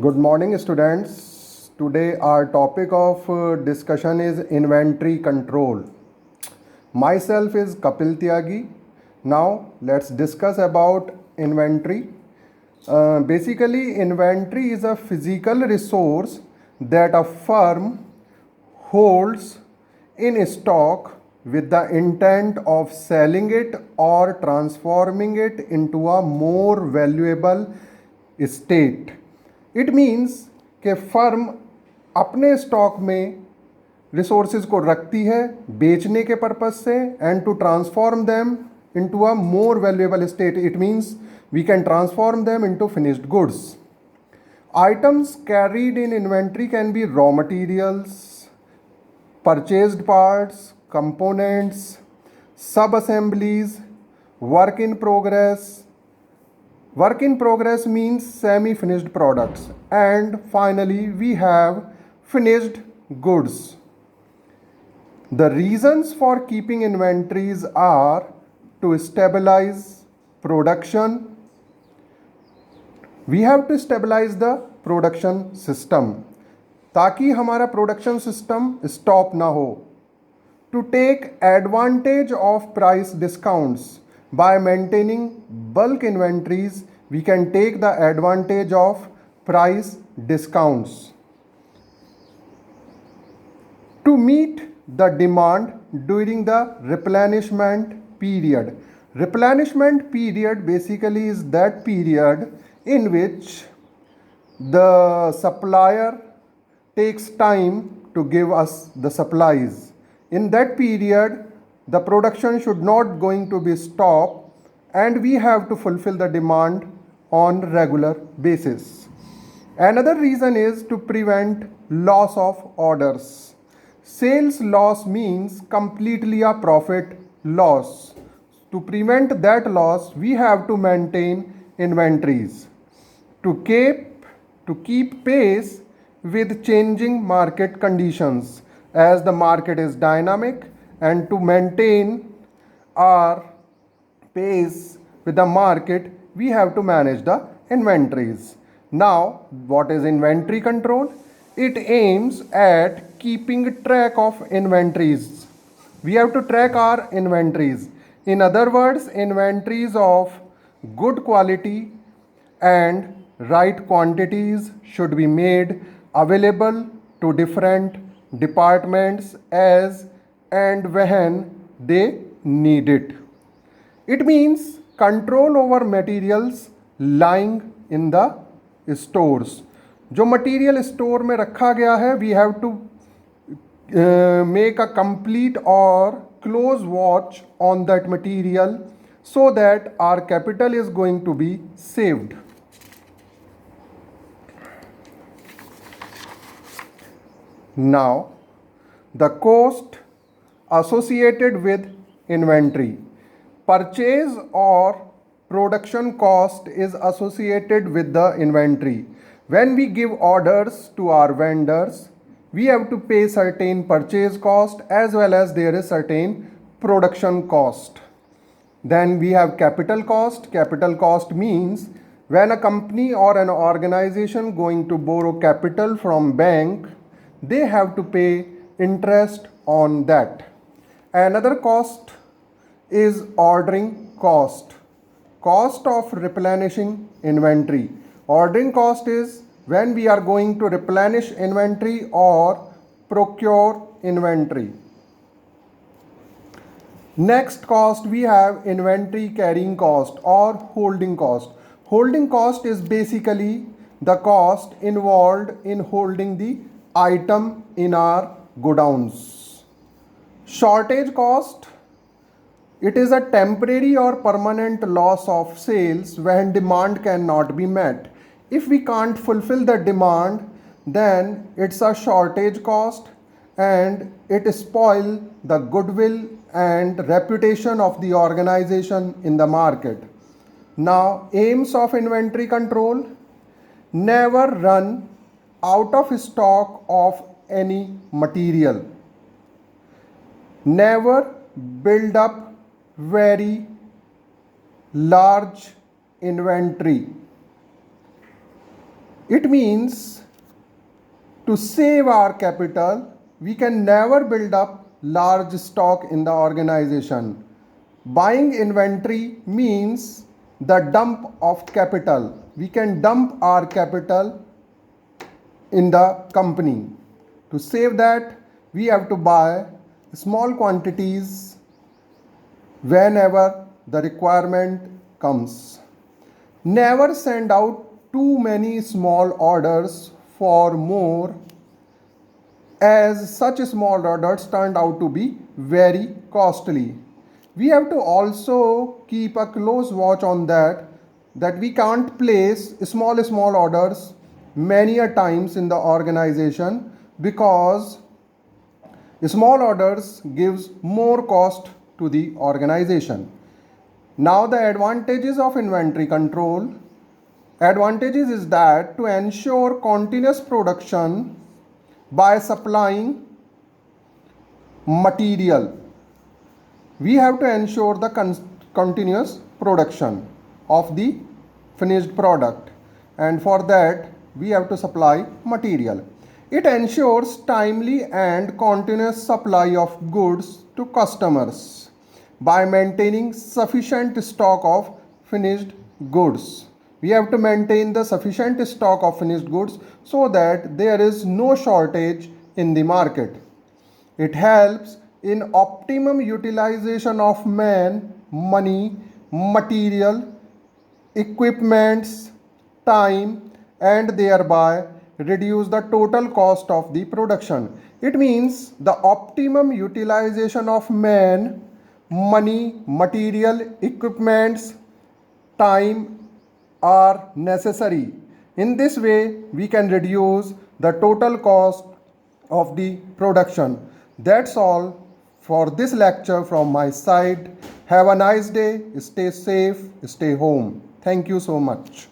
Good morning, students. Today, our topic of discussion is inventory control. Myself is Kapil Tyagi. Now, let's discuss about inventory. Basically, inventory is a physical resource that a firm holds in stock with the intent of selling it or transforming it into a more valuable state. It means कि firm अपने stock में resources को रखती है बेचने के purpose से and to transform them into a more valuable state. It means we can transform them into finished goods. Items carried in inventory can be raw materials, purchased parts, components, sub-assemblies, work in progress. Work in progress means semi-finished products. And finally, we have finished goods. The reasons for keeping inventories are to stabilize production. We have to stabilize the production system ताकि हमारा production system stop ना हो. To take advantage of price discounts. By maintaining bulk inventories, we can take the advantage of price discounts. To meet the demand during the replenishment period. Replenishment period basically is that period in which the supplier takes time to give us the supplies. In that period, the production should not going to be stopped and we have to fulfill the demand on regular basis. Another reason is to prevent loss of orders. Sales loss means completely a profit loss. To prevent that loss, we have to maintain inventories to keep pace with changing market conditions, as the market is dynamic, and to maintain our pace with the market, we have to manage the inventories. Now, what is inventory control? It aims at keeping track of inventories. We have to track our inventories. In other words, inventories of good quality and right quantities should be made available to different departments as and when they need it. It means control over materials lying in the stores. जो material store में रखा गया है, we have to make a complete और close watch on that material so that our capital is going to be saved. Now, the cost associated with inventory. Purchase or production cost is associated with the inventory. When we give orders to our vendors, we have to pay certain purchase cost as well as there is certain production cost. Then we have capital cost. Capital cost means when a company or an organization going to borrow capital from bank, they have to pay interest on that. Another cost is ordering cost. Cost of replenishing inventory. Ordering cost is when we are going to replenish inventory or procure inventory. Next cost we have inventory carrying cost or holding cost. Holding cost is basically the cost involved in holding the item in our godowns. Shortage cost, it is a temporary or permanent loss of sales when demand cannot be met. If we can't fulfill the demand, then it's a shortage cost and it spoils the goodwill and reputation of the organization in the market. Now, aims of inventory control: never run out of stock of any material. Never build up very large inventory. It means to save our capital, we can never build up large stock in the organization. Buying inventory means the dump of capital. We can dump our capital in the company. To save that, we have to buy small quantities whenever the requirement comes. Never send out too many small orders for more, as such small orders turned out to be very costly. We have to also keep a close watch on that we can't place small orders many a times in the organization, because small orders gives more cost to the organization. Now the advantages of inventory control. Advantages is that to ensure continuous production by supplying material, we have to ensure the continuous production of the finished product, and for that we have to supply material. It ensures timely and continuous supply of goods to customers by maintaining sufficient stock of finished goods. We have to maintain the sufficient stock of finished goods so that there is no shortage in the market. It helps in optimum utilization of man, money, material, equipments, time, and thereby reduce the total cost of the production. It means the optimum utilization of man, money, material, equipments, time are necessary. In this way, we can reduce the total cost of the production. That's all for this lecture from my side. Have a nice day. Stay safe. Stay home. Thank you so much.